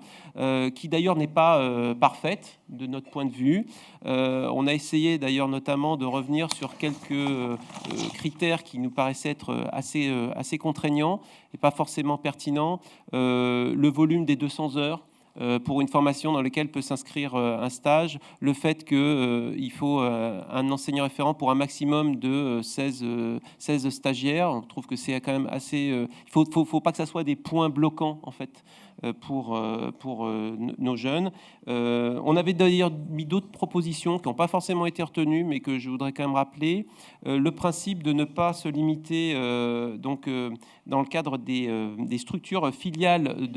qui d'ailleurs n'est pas parfaite de notre point de vue. On a essayé d'ailleurs notamment de revenir sur quelques critères qui nous paraissaient être assez contraignants et pas forcément pertinents. Le volume des 200 heures pour une formation dans laquelle peut s'inscrire un stage, le fait qu'il faut un enseignant référent pour un maximum de 16 stagiaires. On trouve que c'est quand même assez... il faut pas que ça soit des points bloquants, en fait, pour nos jeunes. On avait d'ailleurs mis d'autres propositions qui n'ont pas forcément été retenues, mais que je voudrais quand même rappeler. Le principe de ne pas se limiter, dans le cadre des structures filiales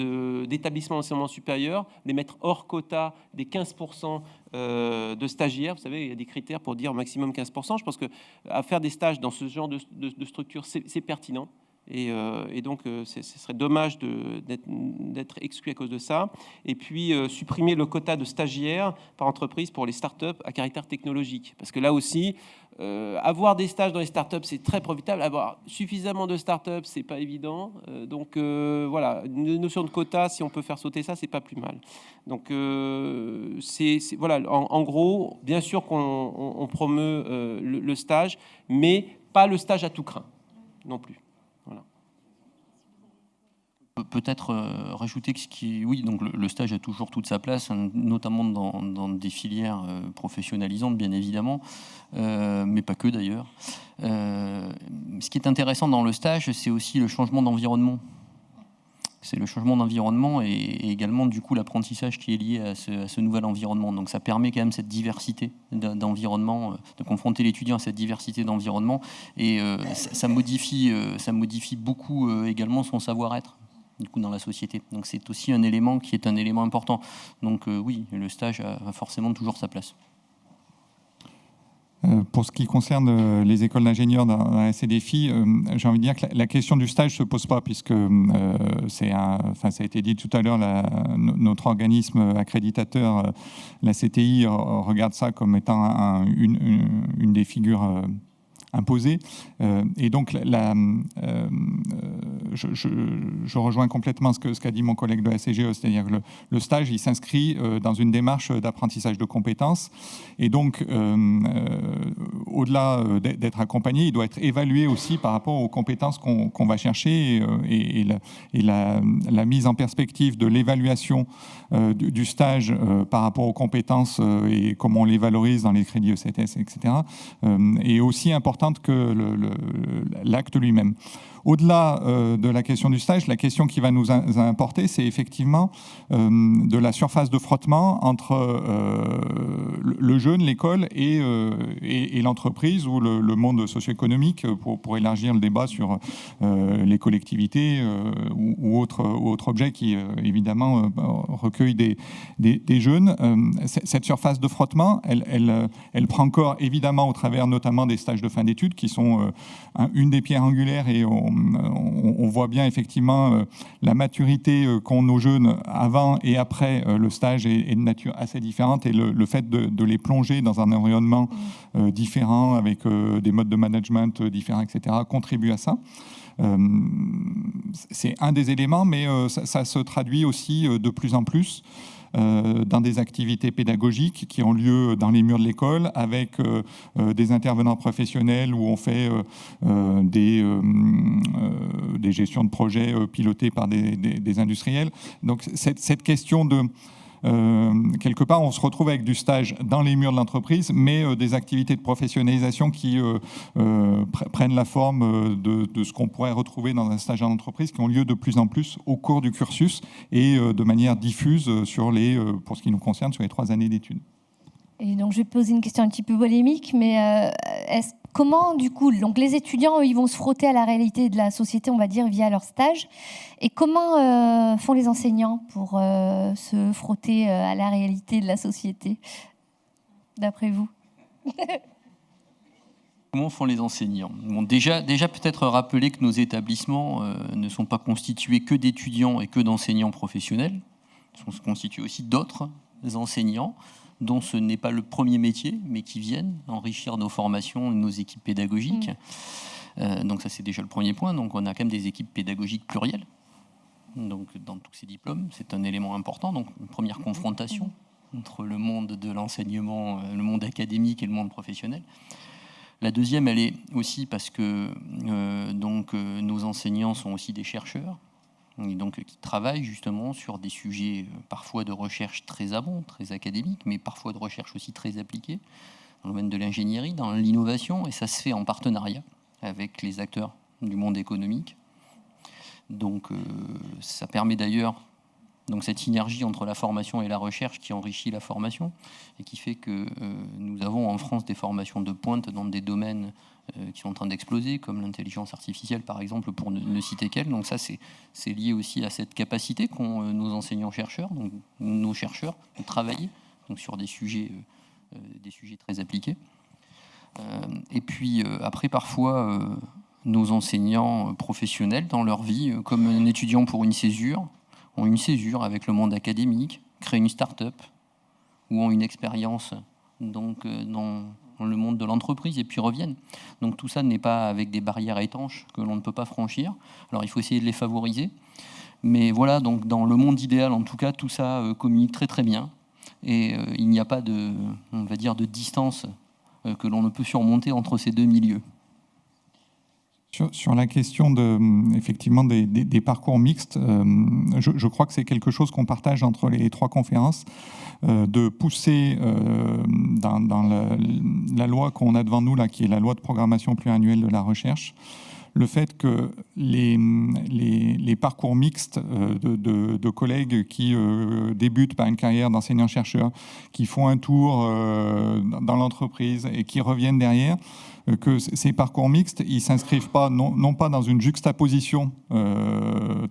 d'établissements d'enseignement supérieur, les mettre hors quota des 15% de stagiaires. Vous savez, il y a des critères pour dire au maximum 15%. Je pense qu'à faire des stages dans ce genre de structure, c'est pertinent. Et donc, ce serait dommage d'être exclu à cause de ça. Et puis, supprimer le quota de stagiaires par entreprise pour les startups à caractère technologique. Parce que là aussi, avoir des stages dans les startups, c'est très profitable. Avoir suffisamment de startups, c'est pas évident. Donc, voilà, une notion de quota, si on peut faire sauter ça, c'est pas plus mal. Donc, voilà, en gros, bien sûr qu'on promeut le stage, mais pas le stage à tout crin non plus. Voilà. Peut-être rajouter que oui, donc le stage a toujours toute sa place, notamment dans des filières professionnalisantes, bien évidemment, mais pas que d'ailleurs. Ce qui est intéressant dans le stage, c'est aussi le changement d'environnement. C'est le changement d'environnement et également du coup l'apprentissage qui est lié à ce nouvel environnement. Donc ça permet quand même cette diversité d'environnement, de confronter l'étudiant à cette diversité d'environnement, et ça modifie beaucoup également son savoir-être du coup dans la société. Donc c'est aussi un élément qui est un élément important. Donc oui, le stage a forcément toujours sa place. Pour ce qui concerne les écoles d'ingénieurs dans la CDFI, j'ai envie de dire que la question du stage ne se pose pas, puisque ça a été dit tout à l'heure, notre organisme accréditateur, la CTI, regarde ça comme étant une des figures imposées. Et donc, je rejoins complètement ce qu'a dit mon collègue de la CGE, c'est-à-dire que le stage, il s'inscrit dans une démarche d'apprentissage de compétences. Et donc, au-delà d'être accompagné, il doit être évalué aussi par rapport aux compétences qu'on va chercher et la mise en perspective de l'évaluation du stage par rapport aux compétences et comment on les valorise dans les crédits ECTS, etc., est aussi importante que l'acte lui-même. Au-delà de la question du stage, la question qui va nous importer, c'est effectivement de la surface de frottement entre le jeune, l'école et l'entreprise ou le monde socio-économique pour élargir le débat sur les collectivités ou autres objets qui, évidemment, recueillent des jeunes. Cette surface de frottement, elle prend corps, évidemment, au travers notamment des stages de fin d'études qui sont une des pierres angulaires et on voit bien effectivement la maturité qu'ont nos jeunes avant et après le stage est de nature assez différente et le fait de les plonger dans un environnement différent avec des modes de management différents, etc., contribue à ça. C'est un des éléments, mais ça se traduit aussi de plus en plus dans des activités pédagogiques qui ont lieu dans les murs de l'école avec des intervenants professionnels où on fait des gestions de projets pilotées par des industriels. Donc cette question de quelque part, on se retrouve avec du stage dans les murs de l'entreprise, mais des activités de professionnalisation qui prennent la forme de ce qu'on pourrait retrouver dans un stage en entreprise, qui ont lieu de plus en plus au cours du cursus et de manière diffuse pour ce qui nous concerne, sur les 3 années d'études. Et donc, je vais poser une question un petit peu polémique, mais comment, du coup, donc les étudiants, eux, ils vont se frotter à la réalité de la société, on va dire, via leur stage. Et comment font les enseignants pour se frotter à la réalité de la société, d'après vous? Comment font les enseignants? Bon, déjà peut-être rappeler que nos établissements ne sont pas constitués que d'étudiants et que d'enseignants professionnels. Ils sont constitués aussi d'autres enseignants dont ce n'est pas le premier métier, mais qui viennent enrichir nos formations et nos équipes pédagogiques. Donc ça, c'est déjà le premier point. Donc on a quand même des équipes pédagogiques plurielles. Donc dans tous ces diplômes, c'est un élément important. Donc une première confrontation entre le monde de l'enseignement, le monde académique et le monde professionnel. La deuxième, elle est aussi parce que nos enseignants sont aussi des chercheurs, et donc qui travaillent justement sur des sujets parfois de recherche très abond, très académiques, mais parfois de recherche aussi très appliquée, dans le domaine de l'ingénierie, dans l'innovation, et ça se fait en partenariat avec les acteurs du monde économique. Donc ça permet d'ailleurs cette synergie entre la formation et la recherche qui enrichit la formation et qui fait que nous avons en France des formations de pointe dans des domaines qui sont en train d'exploser, comme l'intelligence artificielle par exemple, pour ne citer qu'elle. Donc ça c'est lié aussi à cette capacité qu'ont nos enseignants-chercheurs, donc nos chercheurs, de travailler sur des sujets très appliqués. Et puis après parfois nos enseignants professionnels dans leur vie, comme un étudiant pour une césure, ont une césure avec le monde académique, créent une start-up ou ont une expérience dans le monde de l'entreprise et puis reviennent. Donc tout ça n'est pas avec des barrières étanches que l'on ne peut pas franchir. Alors il faut essayer de les favoriser. Mais voilà, donc dans le monde idéal, en tout cas, tout ça communique très très bien. Et il n'y a pas de distance que l'on ne peut surmonter entre ces deux milieux. Sur la question effectivement des parcours mixtes, je crois que c'est quelque chose qu'on partage entre les 3 conférences, de pousser dans la loi qu'on a devant nous, là, qui est la loi de programmation pluriannuelle de la recherche, le fait que les parcours mixtes de collègues qui débutent par une carrière d'enseignant-chercheur, qui font un tour dans l'entreprise et qui reviennent derrière, que ces parcours mixtes, ils ne s'inscrivent pas, non pas dans une juxtaposition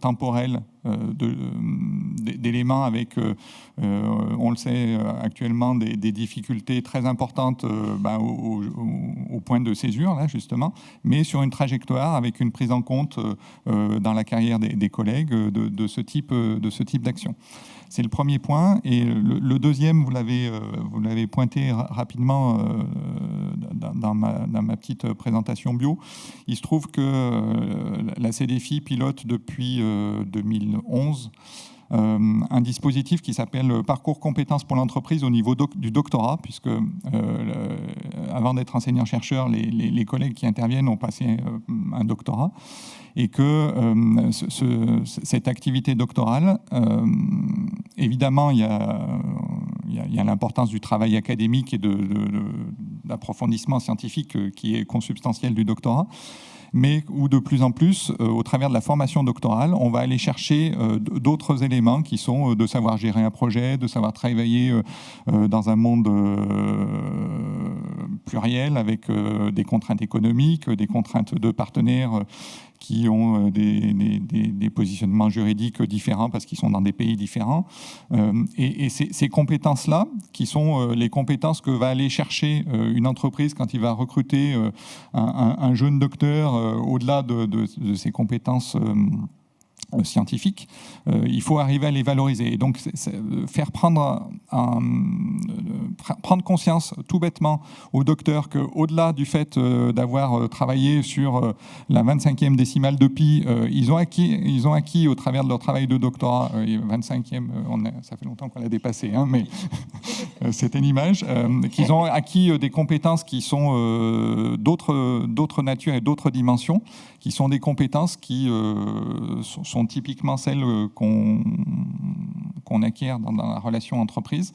temporelle d'éléments avec, on le sait actuellement, des difficultés très importantes au point de césure, là, justement, mais sur une trajectoire avec une prise en compte dans la carrière des collègues de ce type d'action. C'est le premier point. Et le deuxième, vous l'avez pointé rapidement dans ma petite présentation bio. Il se trouve que la CDFI pilote depuis 2011 un dispositif qui s'appelle Parcours compétences pour l'entreprise au niveau du doctorat, puisque avant d'être enseignant-chercheur, les collègues qui interviennent ont passé un doctorat, et que cette activité doctorale, évidemment, il y a l'importance du travail académique et d'approfondissement scientifique qui est consubstantiel du doctorat, mais où de plus en plus, au travers de la formation doctorale, on va aller chercher d'autres éléments qui sont de savoir gérer un projet, de savoir travailler dans un monde pluriel avec des contraintes économiques, des contraintes de partenaires qui ont des positionnements juridiques différents parce qu'ils sont dans des pays différents. Et ces compétences-là, qui sont les compétences que va aller chercher une entreprise quand il va recruter un jeune docteur, au-delà de ses compétences scientifiques, il faut arriver à les valoriser. Et donc, faire prendre conscience tout bêtement aux docteurs qu'au-delà du fait d'avoir travaillé sur la 25e décimale de pi, ils ont acquis au travers de leur travail de doctorat, 25e, ça fait longtemps qu'on l'a dépassé, hein, mais c'était une image, qu'ils ont acquis des compétences qui sont d'autres natures et d'autres dimensions, qui sont des compétences qui sont typiquement celles qu'on acquiert dans la relation entreprise,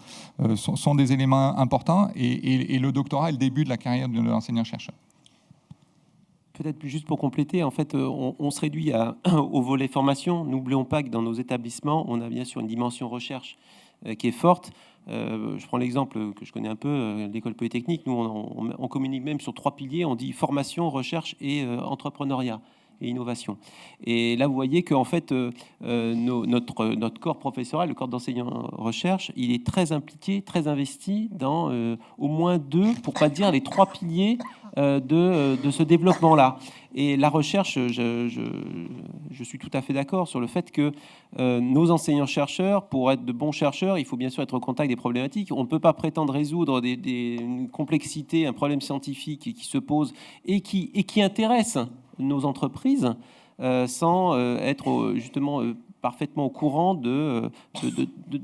sont des éléments importants, et le doctorat est le début de la carrière de l'enseignant-chercheur. Peut-être juste pour compléter, en fait, on se réduit au volet formation. N'oublions pas que dans nos établissements, on a bien sûr une dimension recherche qui est forte. Je prends l'exemple que je connais un peu, l'école polytechnique. Nous, on communique même sur 3 piliers. On dit formation, recherche et entrepreneuriat et innovation. Et là, vous voyez qu'en fait, notre corps professoral, le corps d'enseignants-recherche, il est très impliqué, très investi dans au moins 2, pour pas dire les 3 piliers de ce développement-là. Et la recherche, je suis tout à fait d'accord sur le fait que nos enseignants-chercheurs, pour être de bons chercheurs, il faut bien sûr être au contact des problématiques. On ne peut pas prétendre résoudre une complexité, un problème scientifique qui se pose et qui intéresse nos entreprises sans être justement parfaitement au courant de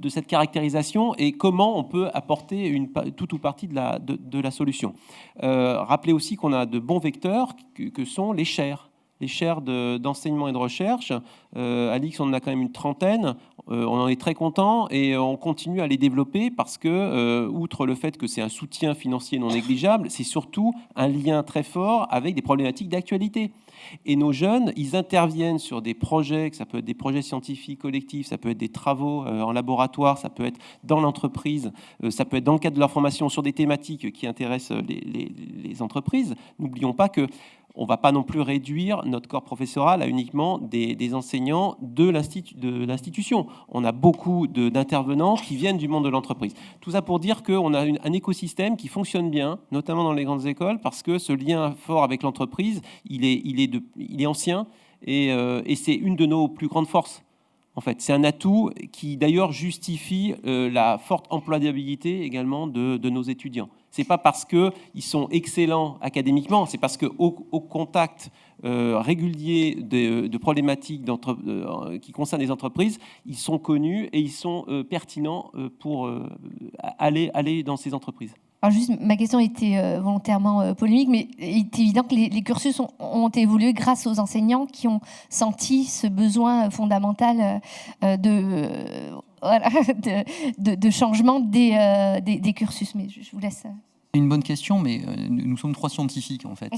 cette caractérisation et comment on peut apporter tout ou partie de la solution. Rappelez aussi qu'on a de bons vecteurs que sont les chaires. Les chaires d'enseignement et de recherche. À l'IX, on en a quand même une 30aine. On en est très content et on continue à les développer parce que, outre le fait que c'est un soutien financier non négligeable, c'est surtout un lien très fort avec des problématiques d'actualité. Et nos jeunes, ils interviennent sur des projets, ça peut être des projets scientifiques collectifs, ça peut être des travaux en laboratoire, ça peut être dans l'entreprise, ça peut être dans le cadre de leur formation sur des thématiques qui intéressent les entreprises. N'oublions pas que on ne va pas non plus réduire notre corps professoral à uniquement des enseignants de l'institution. On a beaucoup d'intervenants qui viennent du monde de l'entreprise. Tout ça pour dire qu'on a un écosystème qui fonctionne bien, notamment dans les grandes écoles, parce que ce lien fort avec l'entreprise, il est ancien et c'est une de nos plus grandes forces. En fait, c'est un atout qui d'ailleurs justifie la forte employabilité également de nos étudiants. C'est pas parce qu'ils sont excellents académiquement, c'est parce qu'au contact régulier de problématiques qui concernent les entreprises, ils sont connus et ils sont pertinents pour aller dans ces entreprises. Alors juste, ma question était volontairement polémique, mais il est évident que les cursus ont évolué grâce aux enseignants qui ont senti ce besoin fondamental de changement des cursus. Mais je vous laisse... C'est une bonne question, mais nous sommes 3 scientifiques, en fait,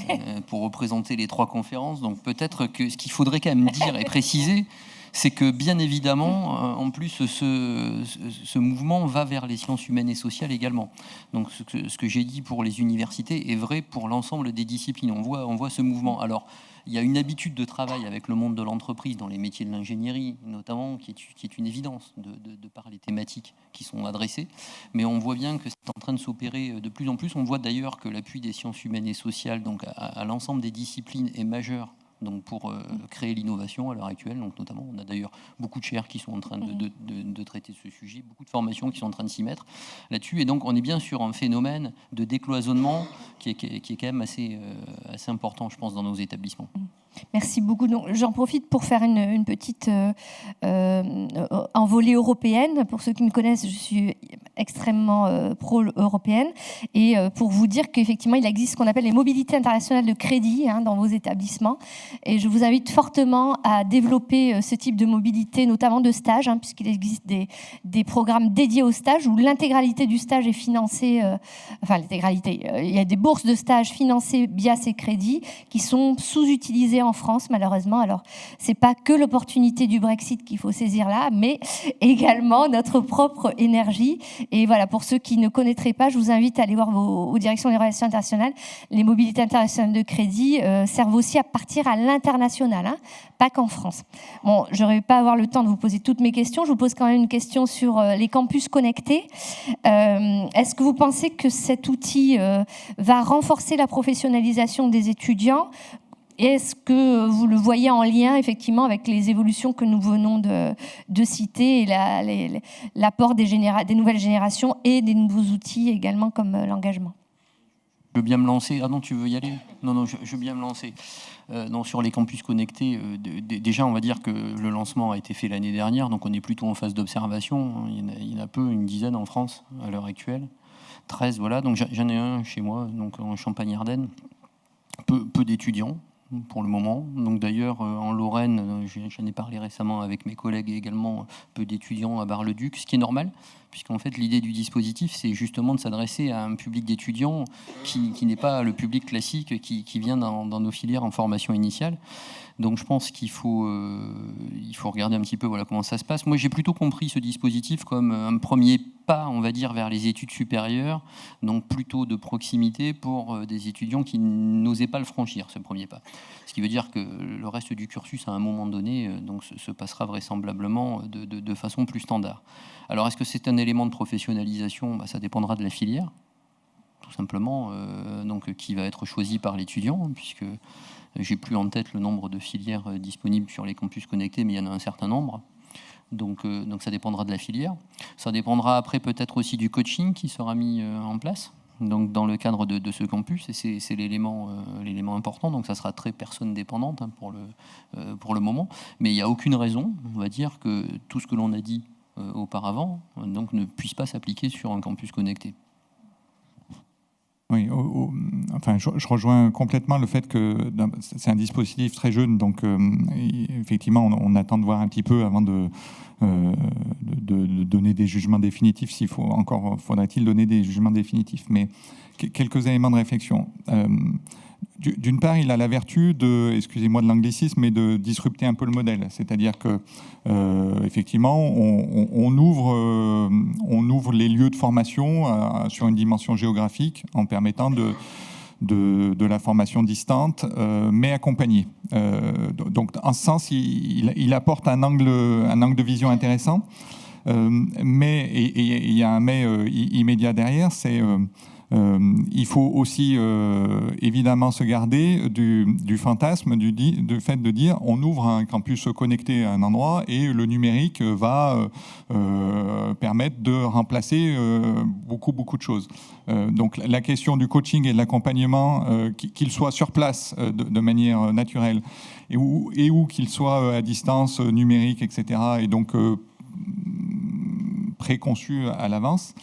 pour représenter les 3 conférences. Donc peut-être que ce qu'il faudrait quand même dire et préciser, c'est que bien évidemment, en plus, ce mouvement va vers les sciences humaines et sociales également. Donc ce que j'ai dit pour les universités est vrai pour l'ensemble des disciplines. On voit ce mouvement. Alors, il y a une habitude de travail avec le monde de l'entreprise dans les métiers de l'ingénierie, notamment, qui est une évidence de par les thématiques qui sont adressées. Mais on voit bien que c'est en train de s'opérer de plus en plus. On voit d'ailleurs que l'appui des sciences humaines et sociales donc à l'ensemble des disciplines est majeur. Donc pour créer l'innovation à l'heure actuelle, donc notamment, on a d'ailleurs beaucoup de chaires qui sont en train de traiter ce sujet, beaucoup de formations qui sont en train de s'y mettre là-dessus, et donc on est bien sur un phénomène de décloisonnement qui est quand même assez important, je pense, dans nos établissements. Merci beaucoup. J'en profite pour faire une petite envolée européenne. Pour ceux qui me connaissent, je suis extrêmement pro-européenne. Et pour vous dire qu'effectivement, il existe ce qu'on appelle les mobilités internationales de crédit dans vos établissements. Et je vous invite fortement à développer ce type de mobilité, notamment de stage, puisqu'il existe des programmes dédiés au stage où l'intégralité du stage est financée. L'intégralité. Il y a des bourses de stage financées via ces crédits qui sont sous-utilisées en France, malheureusement. Alors, c'est pas que l'opportunité du Brexit qu'il faut saisir là, mais également notre propre énergie. Et voilà, pour ceux qui ne connaîtraient pas, je vous invite à aller voir vos directions des relations internationales. Les mobilités internationales de crédit servent aussi à partir à l'international, pas qu'en France. Bon, je ne vais pas avoir le temps de vous poser toutes mes questions. Je vous pose quand même une question sur les campus connectés. Est-ce que vous pensez que cet outil va renforcer la professionnalisation des étudiants ? Est-ce que vous le voyez en lien, effectivement, avec les évolutions que nous venons de citer et l'apport des nouvelles générations et des nouveaux outils également comme l'engagement ? Je veux bien me lancer. Ah non, tu veux y aller ? Non, je veux bien me lancer. Non, sur les campus connectés, déjà, on va dire que le lancement a été fait l'année dernière, donc on est plutôt en phase d'observation. Il y en a peu, une dizaine en France à l'heure actuelle. 13, voilà. Donc j'en ai un chez moi, donc en Champagne-Ardenne. Peu d'étudiants pour le moment. Donc d'ailleurs, en Lorraine, j'en ai parlé récemment avec mes collègues et également peu d'étudiants à Bar-le-Duc, ce qui est normal, puisqu'en fait l'idée du dispositif, c'est justement de s'adresser à un public d'étudiants qui n'est pas le public classique qui vient dans nos filières en formation initiale. Donc je pense qu'il faut regarder un petit peu comment ça se passe. Moi, j'ai plutôt compris ce dispositif comme un premier pas, on va dire, vers les études supérieures, donc plutôt de proximité pour des étudiants qui n'osaient pas le franchir, ce premier pas. Ce qui veut dire que le reste du cursus, à un moment donné, donc, se passera vraisemblablement de façon plus standard. Alors, est-ce que c'est un élément de professionnalisation ? Ça dépendra de la filière, tout simplement, donc, qui va être choisi par l'étudiant, puisque j'ai plus en tête le nombre de filières disponibles sur les campus connectés, mais il y en a un certain nombre. Donc ça dépendra de la filière. Ça dépendra après peut-être aussi du coaching qui sera mis en place. Donc dans le cadre de ce campus, et c'est l'élément important. Donc ça sera très personne dépendante pour le moment. Mais il n'y a aucune raison, on va dire, que tout ce que l'on a dit auparavant donc ne puisse pas s'appliquer sur un campus connecté. Oui, je rejoins complètement le fait que c'est un dispositif très jeune, donc effectivement, on attend de voir un petit peu avant de donner des jugements définitifs. Encore faudrait-il donner des jugements définitifs. Mais quelques éléments de réflexion. D'une part, il a la vertu excusez-moi de l'anglicisme, mais de disrupter un peu le modèle. C'est-à-dire que, effectivement, on ouvre les lieux de formation sur une dimension géographique en permettant de la formation distante, mais accompagnée. Donc, en ce sens, il apporte un angle de vision intéressant. Mais il y a un mais immédiat derrière, c'est il faut aussi évidemment se garder du fantasme du fait de dire on ouvre un campus connecté à un endroit et le numérique va permettre de remplacer beaucoup de choses. Donc la question du coaching et de l'accompagnement, qu'il soit sur place de manière naturelle et où qu'il soit à distance numérique, etc., et donc préconçu à l'avance,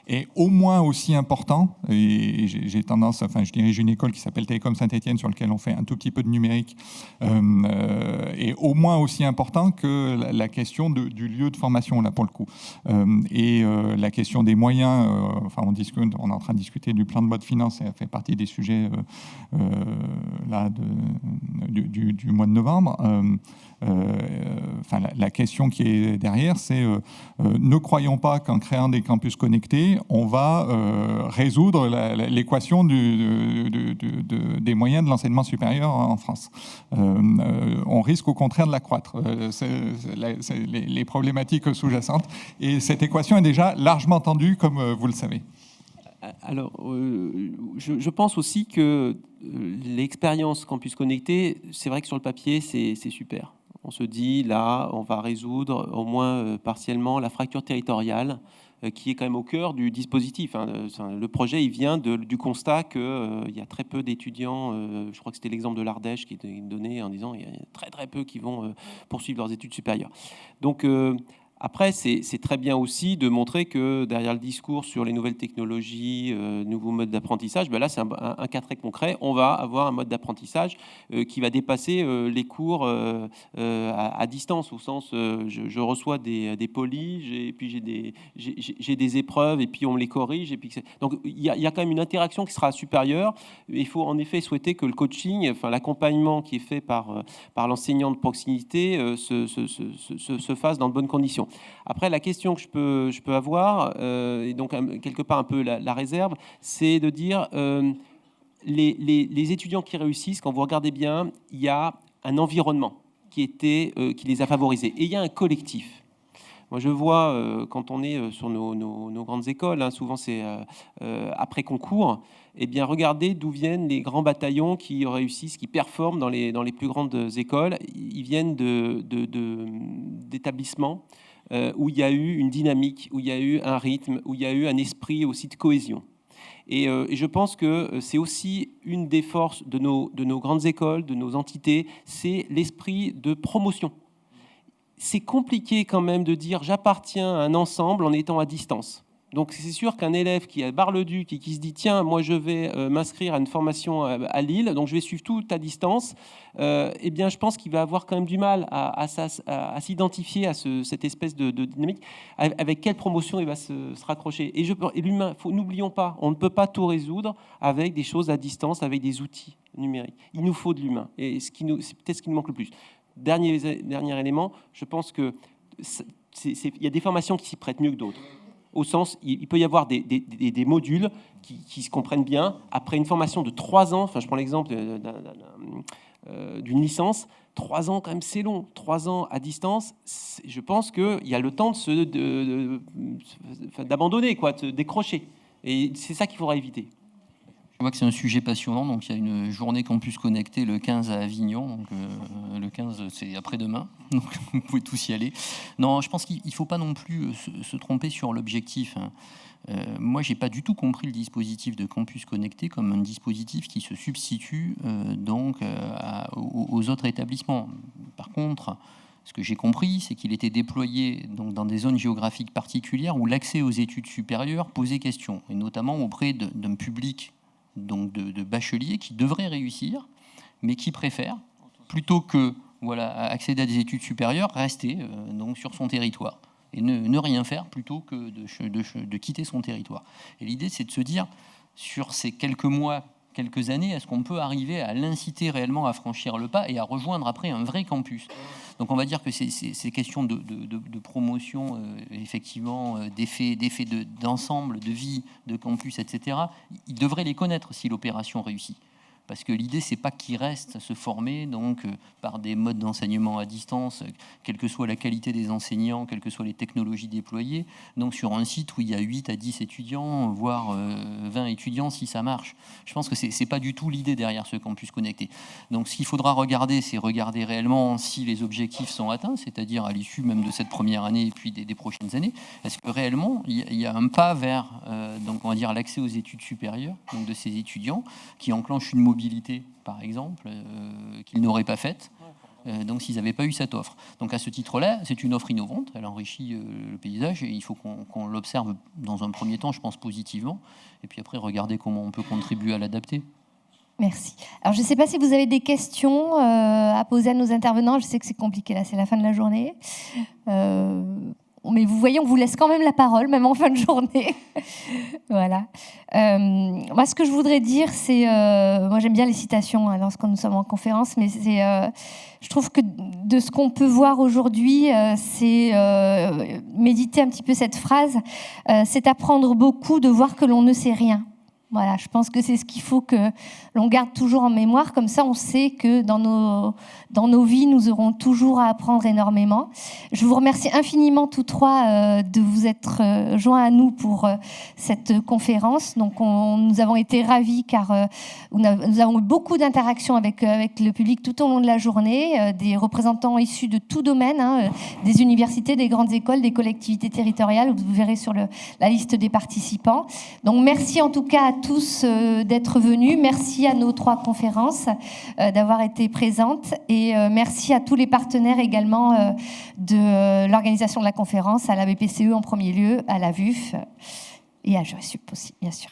est au moins aussi important, et je dirige une école qui s'appelle Télécom Saint-Étienne sur laquelle on fait un tout petit peu de numérique, est au moins aussi important que la question du lieu de formation, là, pour le coup. Et la question des moyens, on est en train de discuter du plan de loi de finances, ça fait partie des sujets là, du mois de novembre. la question qui est derrière, c'est ne croyons pas qu'en créant des campus connectés, on va résoudre l'équation des moyens de l'enseignement supérieur en France. On risque au contraire de l'accroître. Les problématiques sous-jacentes. Et cette équation est déjà largement tendue, comme vous le savez. Alors, je pense aussi que l'expérience Campus Connecté, c'est vrai que sur le papier, c'est super. On se dit, là, on va résoudre au moins partiellement la fracture territoriale qui est quand même au cœur du dispositif. Le projet, il vient du constat qu'il y a très peu d'étudiants, je crois que c'était l'exemple de l'Ardèche qui est donné en disant il y a très très peu qui vont poursuivre leurs études supérieures. Donc, après, c'est très bien aussi de montrer que derrière le discours sur les nouvelles technologies, nouveaux modes d'apprentissage, ben là, c'est un cas très concret. On va avoir un mode d'apprentissage qui va dépasser les cours à distance, au sens, je reçois des polis, et puis j'ai des épreuves, et puis on me les corrige. Et puis donc, il y a quand même une interaction qui sera supérieure. Il faut en effet souhaiter que le coaching, enfin l'accompagnement qui est fait par l'enseignant de proximité se fasse dans de bonnes conditions. Après, la question que je peux avoir, et donc quelque part un peu la réserve, c'est de dire les étudiants qui réussissent, quand vous regardez bien, il y a un environnement qui les a favorisés. Et il y a un collectif. Moi, je vois, quand on est sur nos grandes écoles, souvent c'est après concours, eh bien, regardez d'où viennent les grands bataillons qui réussissent, qui performent dans les plus grandes écoles. Ils viennent d'établissements où il y a eu une dynamique, où il y a eu un rythme, où il y a eu un esprit aussi de cohésion. Et je pense que c'est aussi une des forces de nos grandes écoles, de nos entités, c'est l'esprit de promotion. C'est compliqué quand même de dire j'appartiens à un ensemble en étant à distance. Donc c'est sûr qu'un élève qui a Bar-le-Duc et qui se dit tiens, moi je vais m'inscrire à une formation à Lille, donc je vais suivre tout à distance, eh bien je pense qu'il va avoir quand même du mal à s'identifier à cette espèce de dynamique. Avec quelle promotion il va se raccrocher. Et l'humain, n'oublions pas, on ne peut pas tout résoudre avec des choses à distance, avec des outils numériques. Il nous faut de l'humain. Et c'est peut-être ce qui nous manque le plus. Dernier élément, je pense qu'il y a des formations qui s'y prêtent mieux que d'autres. Au sens, il peut y avoir des modules qui se comprennent bien. Après une formation de 3 ans, enfin, je prends l'exemple d'une licence, 3 ans, quand même, c'est long. 3 ans à distance, je pense qu'il y a le temps d'abandonner, de décrocher. Et c'est ça qu'il faudra éviter. Je vois que c'est un sujet passionnant, donc il y a une journée Campus Connecté le 15 à Avignon, donc le 15 c'est après-demain, donc vous pouvez tous y aller. Non, je pense qu'il ne faut pas non plus se tromper sur l'objectif. Moi, je n'ai pas du tout compris le dispositif de Campus Connecté comme un dispositif qui se substitue aux autres établissements. Par contre, ce que j'ai compris, c'est qu'il était déployé donc, dans des zones géographiques particulières où l'accès aux études supérieures posait question, et notamment auprès d'un public donc de bacheliers qui devraient réussir, mais qui préfèrent, plutôt que accéder à des études supérieures, rester donc sur son territoire et ne rien faire plutôt que de quitter son territoire. Et l'idée, c'est de se dire, sur ces quelques mois, quelques années, est-ce qu'on peut arriver à l'inciter réellement à franchir le pas et à rejoindre après un vrai campus ? Donc on va dire que ces questions de promotion, effectivement, d'effets d'ensemble, de vie, de campus, etc., ils devraient les connaître si l'opération réussit. Parce que l'idée, c'est pas qu'ils restent à se former par des modes d'enseignement à distance, quelle que soit la qualité des enseignants, quelles que soient les technologies déployées, donc sur un site où il y a 8 à 10 étudiants, voire 20 étudiants si ça marche. Je pense que c'est pas du tout l'idée derrière ce campus connecté. Donc ce qu'il faudra regarder, c'est regarder réellement si les objectifs sont atteints, c'est-à-dire à l'issue même de cette première année et puis des prochaines années. Est-ce que réellement, il y a un pas vers donc on va dire l'accès aux études supérieures donc de ces étudiants qui enclenchent une mobilité, par exemple, qu'ils n'auraient pas faite, donc s'ils n'avaient pas eu cette offre. Donc à ce titre-là, c'est une offre innovante, elle enrichit le paysage, et il faut qu'on l'observe dans un premier temps, je pense, positivement, et puis après, regarder comment on peut contribuer à l'adapter. Merci. Alors, je ne sais pas si vous avez des questions à poser à nos intervenants. Je sais que c'est compliqué, là, c'est la fin de la journée. mais vous voyez, on vous laisse quand même la parole, même en fin de journée. Voilà. Moi, ce que je voudrais dire, c'est... moi, j'aime bien les citations lorsque nous sommes en conférence, mais je trouve que de ce qu'on peut voir aujourd'hui, c'est méditer un petit peu cette phrase, c'est apprendre beaucoup de voir que l'on ne sait rien. Voilà, je pense que c'est ce qu'il faut que l'on garde toujours en mémoire. Comme ça, on sait que dans nos vies, nous aurons toujours à apprendre énormément. Je vous remercie infiniment tous trois de vous être joints à nous pour cette conférence. Donc, nous avons été ravis car nous avons eu beaucoup d'interactions avec le public tout au long de la journée, des représentants issus de tout domaine, des universités, des grandes écoles, des collectivités territoriales. Vous verrez sur la liste des participants. Donc, merci en tout cas à tous d'être venus. Merci à nos 3 conférences d'avoir été présentes et merci à tous les partenaires également de l'organisation de la conférence, à la BPCE en premier lieu, à la VUF et à GESUP aussi, bien sûr.